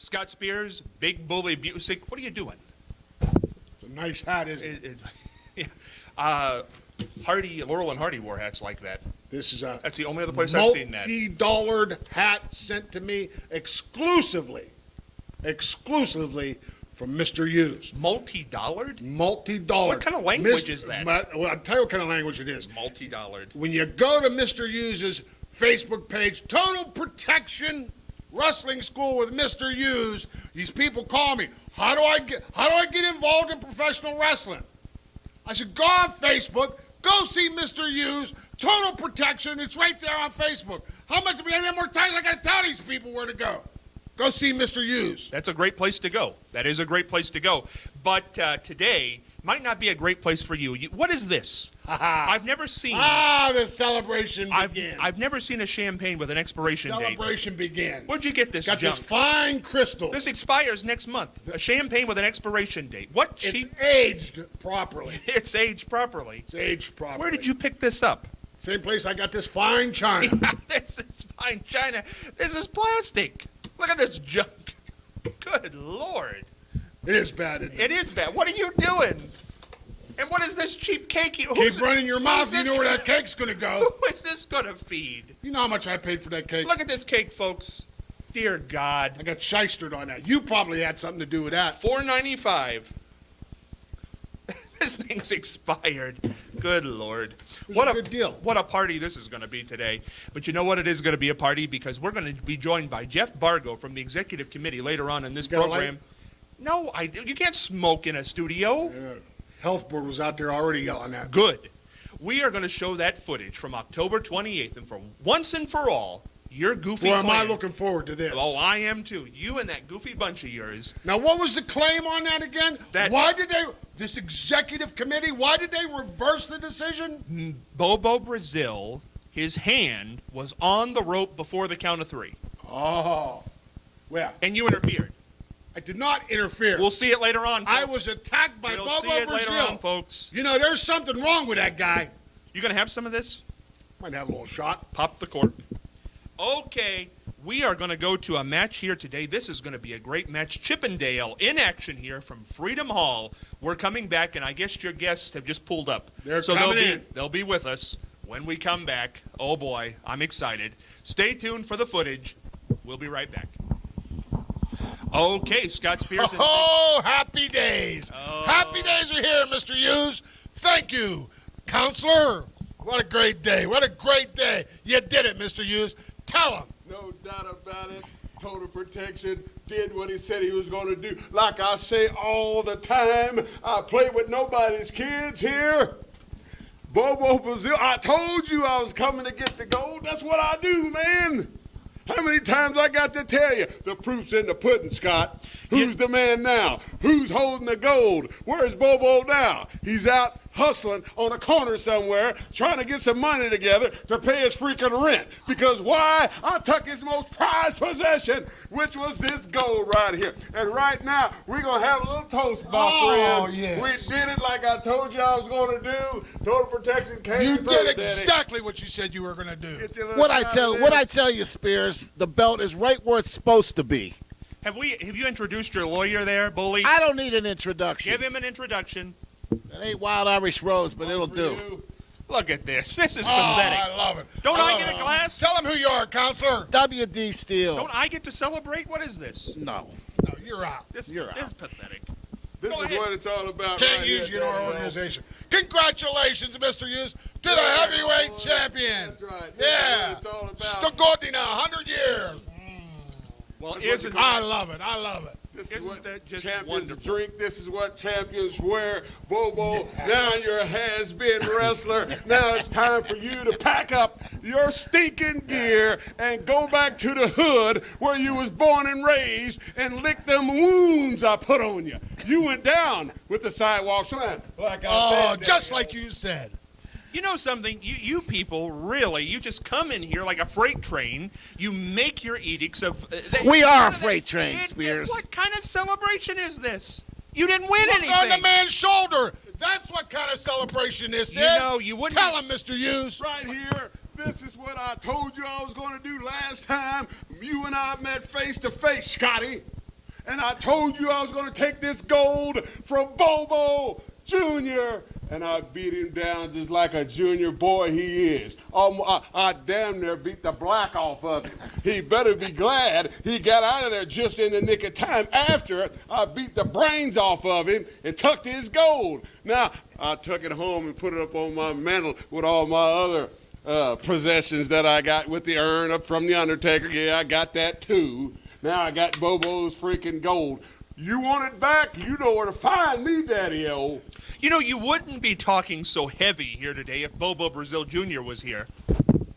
Scott Spears, Big Bully Busick, what are you doing? It's a nice hat, isn't it? Yeah. Laurel and Hardy wore hats like that. This is a That's the only other place I've seen that. multi-dollared hat sent to me exclusively from Mr. Hughes. Multi-dollared? Multi-dollared. What kind of language is that? Well, I'll tell you what kind of language it is. Multi-dollared. When you go to Mr. Hughes' Facebook page, Total Protection Wrestling School with Mr. Hughes, these people call me, how do I get involved in professional wrestling? I said, go on Facebook, go see Mr. Hughes, Total Protection, it's right there on Facebook. How many more times I gotta tell these people where to go? Go see Mr. Hughes. That's a great place to go. That is a great place to go. But today might not be a great place for you. What is this? I've never seen... the celebration begins. I've never seen a champagne with an expiration date. Celebration begins. Where'd you get this Got junk? this fine crystal. This expires next month. A champagne with an expiration date. What cheap... It's aged properly. It's aged properly. It's aged properly. Where did you pick this up? Same place I got this fine china. This is fine china. This is plastic. Look at this junk. Good Lord. It is bad, isn't it? It is bad. What are you doing? And what is this cheap cake? Keep running your mouth. You know where that cake's going to go. Who is this going to feed? You know how much I paid for that cake? Look at this cake, folks. Dear God. I got shystered on that. You probably had something to do with that. $4.95. This thing's expired. Good Lord. What a good deal. What a party this is going to be today. But you know what? It is going to be a party because we're going to be joined by Jeff Bargo from the executive committee later on in this program. No, you can't smoke in a studio. Yeah. Health board was out there already yelling at me. Good. We are going to show that footage from October 28th, and for once and for all, your goofy Boy, am I clan. looking forward to this. Oh, I am too. You and that goofy bunch of yours. Now, what was the claim on that again? Why did this executive committee, why did they reverse the decision? Bobo Brazil, his hand was on the rope before the count of three. Oh. Well. And you interfered. I did not interfere. We'll see it later on, folks. I was attacked by Bobo Brazil. We'll see it later on, folks. You know, there's something wrong with that guy. You going to have some of this? Might have a little shot. Pop the cork. Okay, we are going to go to a match here today. This is going to be a great match. Chippendale in action here from Freedom Hall. We're coming back, and I guess your guests have just pulled up. They're coming in. They'll be with us when we come back. Oh, boy, I'm excited. Stay tuned for the footage. We'll be right back. Okay, Scott Spears. Oh, happy days. Oh. Happy days are here, Mr. Hughes. Thank you, Counselor. What a great day. What a great day. You did it, Mr. Hughes. Tell him. No doubt about it. Total Protection did what he said he was going to do. Like I say all the time, I play with nobody's kids here. Bobo Brazil, I told you I was coming to get the gold. That's what I do, man. How many times I got to tell you? The proof's in the pudding, Scott. Who's the man now? Who's holding the gold? Where's Bobo now? He's out hustling on a corner somewhere, trying to get some money together to pay his freaking rent. Because why? I took his most prized possession, which was this gold right here. And right now, we're going to have a little toast, my friend. Yes. We did it like I told you I was going to do. Total Protection came You through, did exactly what you said you were going to do. What I tell you, Spears, the belt is right where it's supposed to be. Have you introduced your lawyer there, Bully? I don't need an introduction. Give him an introduction. It ain't Wild Irish Rose, but it'll do. You. Look at this. This is pathetic. pathetic. I love it. Don't I get a glass? Tell him who you are, Counselor. W.D. Steele. Don't I get to celebrate? What is this? No. No, you're out. This You're is out. pathetic. This is what it's all about. Can't right use here, you in our Daddy. organization. Congratulations, Mr. Hughes, to the heavyweight champion. That's right. Yeah. That's what it's all about. Stogodi now, 100 years. Well, I love it. I love it. This is Isn't what that just champions wonderful? drink. This is what champions wear. Bobo, now you're a has-been wrestler. Now it's time for you to pack up your stinking gear and go back to the hood where you was born and raised and lick them wounds I put on you. You went down with the sidewalk slam. Like I said. Just like you said. You know something? You people, really, you just come in here like a freight train. You make your edicts of... We are a freight train, Spears. What kind of celebration is this? You didn't win anything. Look on the man's shoulder. That's what kind of celebration this is. know, you wouldn't... Tell him, Mr. Hughes. Right here. This is what I told you I was going to do last time you and I met face to face, Scotty. And I told you I was going to take this gold from Bobo Jr., and I beat him down just like a junior boy he is. I damn near beat the black off of him. He better be glad he got out of there just in the nick of time after I beat the brains off of him and took his gold. Now, I took it home and put it up on my mantle with all my other possessions that I got with the urn up from the Undertaker. Yeah, I got that too. Now I got Bobo's freaking gold. You want it back? You know where to find me, Daddy-O. You know, you wouldn't be talking so heavy here today if Bobo Brazil Jr. was here.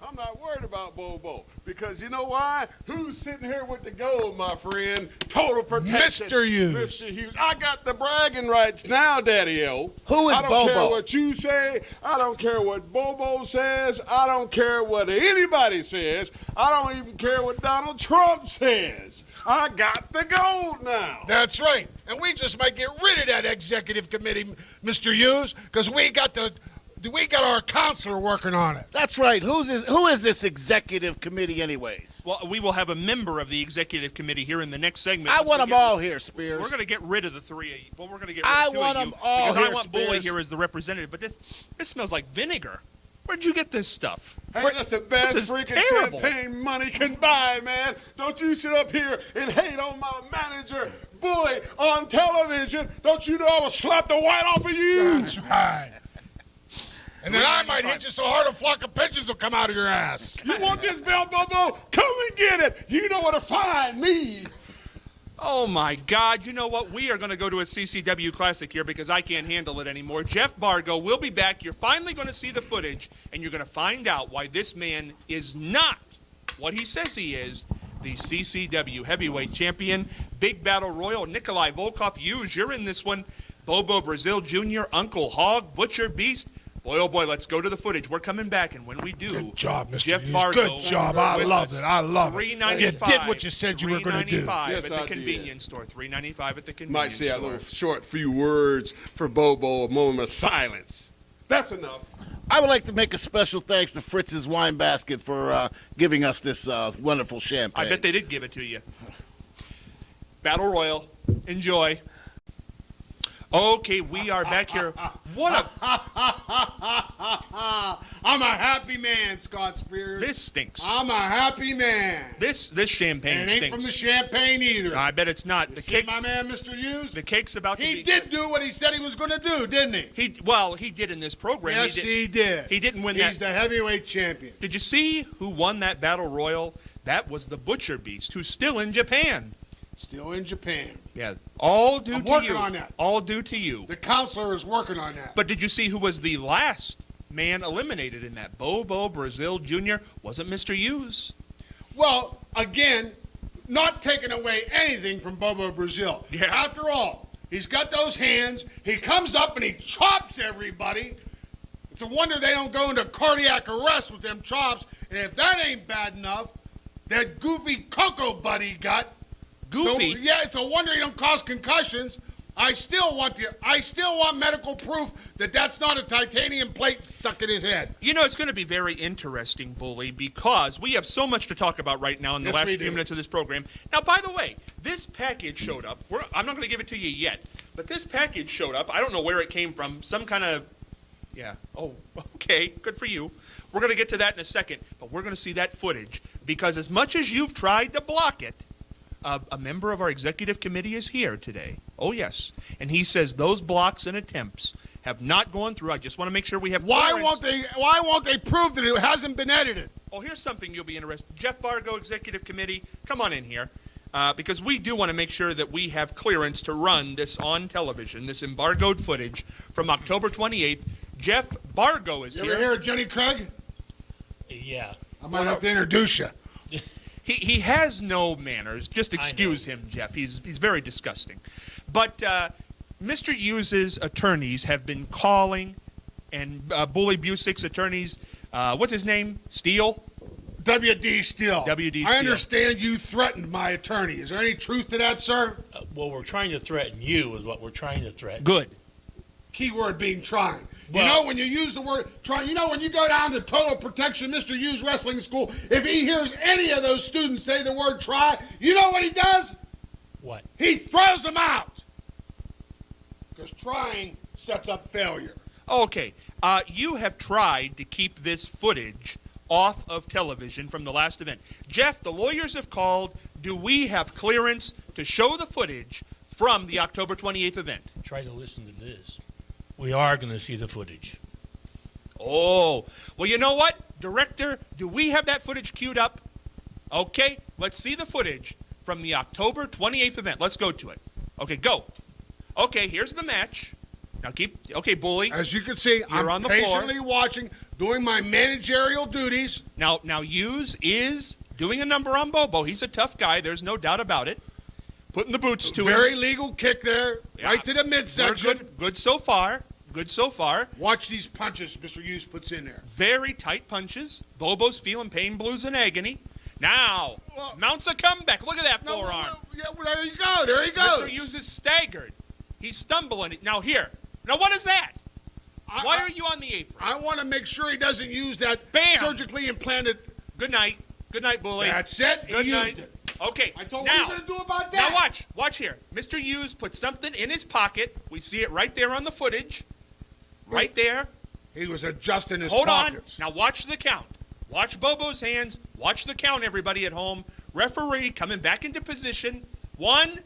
I'm not worried about Bobo, because you know why? Who's sitting here with the gold, my friend? Total protection. Mr. Hughes. Mr. Hughes. I got the bragging rights now, Daddy-O. Who is I don't Bobo? care what you say. I don't care what Bobo says. I don't care what anybody says. I don't even care what Donald Trump says. I got the gold now. That's right. And we just might get rid of that executive committee, Mr. Hughes, because we got our counselor working on it. That's right. Who is this executive committee, anyways? Well, we will have a member of the executive committee here in the next segment. I Once want we them get- all here, Spears. We're going to get rid of the three of you. Well, we're going to get rid I of two want of you. them all because I here, want Bully Spears. here as the representative. But this smells like vinegar. Where'd you get this stuff? Hey, that's the best This is freaking terrible. champagne money can buy, man. Don't you sit up here and hate on my manager, Bully, on television. Don't you know I will slap the white off of you? That's right. And then I might hit you so hard a flock of pigeons will come out of your ass. You want this belt, Bobo? Come and get it. You know where to find me. Oh, my God. You know what? We are going to go to a CCW Classic here because I can't handle it anymore. Jeff Bargo will be back. You're finally going to see the footage, and you're going to find out why this man is not what he says he is, the CCW Heavyweight Champion. Big Battle Royal, Nikolai Volkov. Hughes, you're in this one. Bobo Brazil Jr., Uncle Hog, Butcher Beast. Boy, oh boy, let's go to the footage. We're coming back, and when we do, Good job, Mr. Jeff Hughes. Bargo. Good job. I with love us. it. I love it. $3.95. You did what you said you were going to do. $3.95 Yes, at the I did. convenience store. $3.95 at the convenience Might say a store. little short few words for Bobo, a moment of silence. That's enough. I would like to make a special thanks to Fritz's Wine Basket for giving us this wonderful champagne. I bet they did give it to you. Battle Royal. Enjoy. Okay, we are back here. What a... I'm a happy man, Scott Spears. This stinks. I'm a happy man. This champagne And it ain't stinks. from the champagne either. I bet it's not. The See cake's, my man, Mr. Hughes? the cake's about to be... He did do what he said he was going to do, didn't he? He did in this program. Yes, he did. He didn't win He's that. the heavyweight champion. Did you see who won that Battle Royal? That was the Butcher Beast, who's still in Japan. Still in Japan. Yeah, all due I'm to working you. on that. All due to you. The counselor is working on that. But did you see who was the last man eliminated in that? Bobo Brazil Jr. wasn't Mr. Hughes. Well, again, not taking away anything from Bobo Brazil. Yeah. After all, he's got those hands. He comes up and he chops everybody. It's a wonder they don't go into cardiac arrest with them chops. And if that ain't bad enough, that goofy Coco butt he got. Goofy? So, yeah, it's a wonder he don't cause concussions. I still want medical proof that that's not a titanium plate stuck in his head. You know, it's going to be very interesting, Bully, because we have so much to talk about right now in the Yes, last we few do. minutes of this program. Now, by the way, this package showed up. I'm not going to give it to you yet, but this package showed up. I don't know where it came from. Some kind of, yeah. Oh, okay. Good for you. We're going to get to that in a second, but we're going to see that footage because as much as you've tried to block it, a member of our executive committee is here today. Oh, yes. And he says those blocks and attempts have not gone through. I just want to make sure we have Why clearance. won't they prove that it hasn't been edited? Oh, here's something you'll be interested. Jeff Bargo, Executive Committee, come on in here. Because we do want to make sure that we have clearance to run this on television, this embargoed footage from October 28th. Jeff Bargo is You here. ever hear of Jenny Craig? Yeah. I might have to introduce you. He has no manners. Just excuse him, Jeff. He's very disgusting. But Mr. Hughes' attorneys have been calling, and Bully Busick's attorneys, what's his name? Steele? W.D. Steele. W.D. I Steele. understand you threatened my attorney. Is there any truth to that, sir? Well, we're trying to threaten you is what we're trying to threaten. Good. Keyword being trying. Well- You know when you use the word trying, you know when you go down to Total Protection Mr. Hughes Wrestling School, if he hears any of those students say the word try, you know what he does? What? He throws them out. Because trying sets up failure. Okay, you have tried to keep this footage off of television from the last event. Jeff, the lawyers have called. Do we have clearance to show the footage from the October 28th event? Try to listen to this. We are going to see the footage. Oh, well, you know what, Director? Do we have that footage queued up? Okay, let's see the footage from the October 28th event. Let's go to it. Okay, go. Okay, here's the match. Now okay, Bully. As you can see, I'm on the patiently watching, doing my managerial duties. Now Hughes is doing a number on Bobo. He's a tough guy. There's no doubt about it. Putting the boots to him. Very legal kick there, Yeah. right to the midsection. Good so far. Good so far. Watch these punches Mr. Hughes puts in there. Very tight punches. Bobo's feeling pain, blues, and agony. Now, Well- mounts a comeback. Look at that forearm. Yeah, well, there you go. There he Mr. goes. Hughes is staggered. He's stumbling. Now here. Now what is that? Why are you on the apron? I want to make sure he doesn't use that Bam! surgically implanted. Good night. Good night, Bully. That's it. He Good used night. it. Okay. I told now, him what are you going to do about that? Now watch. Watch here. Mr. Hughes put something in his pocket. We see it right there on the footage. Right there. He was adjusting his Hold pockets. on. Now watch the count. Watch Bobo's hands. Watch the count, everybody at home. Referee coming back into position. 1,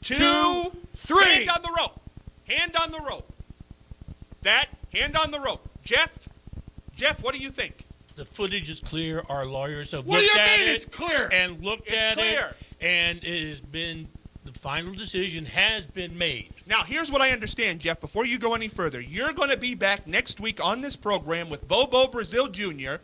2, 3. Hand on the rope. Hand on the rope. That, hand on the rope. Jeff, what do you think? The footage is clear. Our lawyers have What do looked you at mean it it's clear? and looked It's at clear. it, and it has been, the final decision has been made. Now, here's what I understand, Jeff. Before you go any further, you're going to be back next week on this program with Bobo Brazil Jr.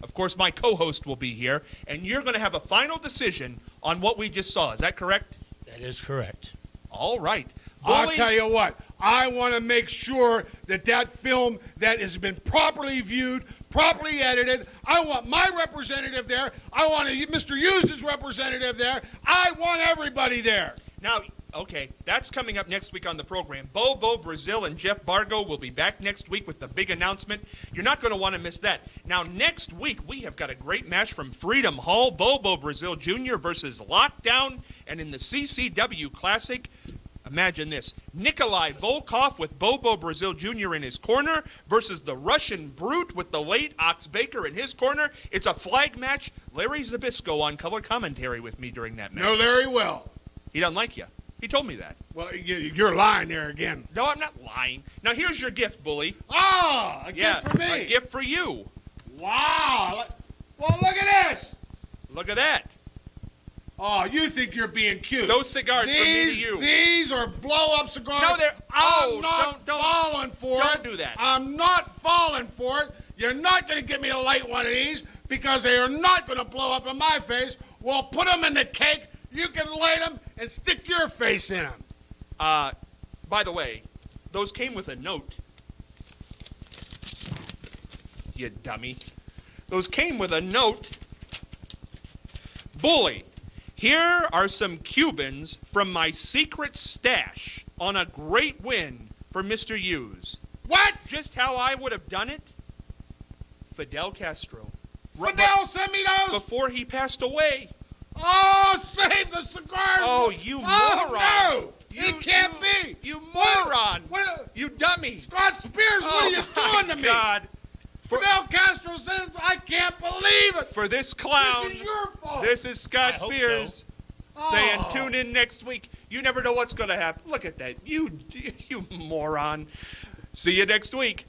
Of course, my co-host will be here, and you're going to have a final decision on what we just saw. Is that correct? That is correct. All right. I'll Bully, tell you what. I want to make sure that film that has been properly viewed, properly edited. I want my representative there. I want Mr. Hughes' representative there. I want everybody there. Now, okay, that's coming up next week on the program. Bobo Brazil and Jeff Bargo will be back next week with the big announcement. You're not going to want to miss that. Now, next week, we have got a great match from Freedom Hall, Bobo Brazil Jr. versus Lockdown, and in the CCW Classic, imagine this, Nikolai Volkov with Bobo Brazil Jr. in his corner versus the Russian Brute with the late Ox Baker in his corner. It's a flag match. Larry Zabisco on color commentary with me during that match. Know Larry well. He doesn't like you. He told me that. Well, you're lying there again. No, I'm not lying. Now, here's your gift, Bully. Ah, a gift for me. A gift for you. Wow. Well, look at this. Look at that. Oh, you think you're being cute. Those cigars from me to you. These are blow-up cigars. No, they're... I'm Oh, not don't falling for it. Don't do that. I'm not falling for it. You're not going to get me to light one of these because they are not going to blow up in my face. Well, put them in the cake. You can light them and stick your face in them. By the way, those came with a note. You dummy. Those came with a note. Bully, here are some Cubans from my secret stash on a great win for Mr. Hughes. What? Just how I would have done it? Fidel Castro. Fidel sent me those? Before he passed away. Oh, save the cigars. Oh, you Oh, moron. no. It can't be. You moron. What? You dummy. Scott Spears, what are you doing to me? God. Fidel Castro says I can't believe it. For this clown, This is your fault. this is Scott I hope Spears so. saying Oh. tune in next week. You never know what's going to happen. Look at that. You moron. See you next week.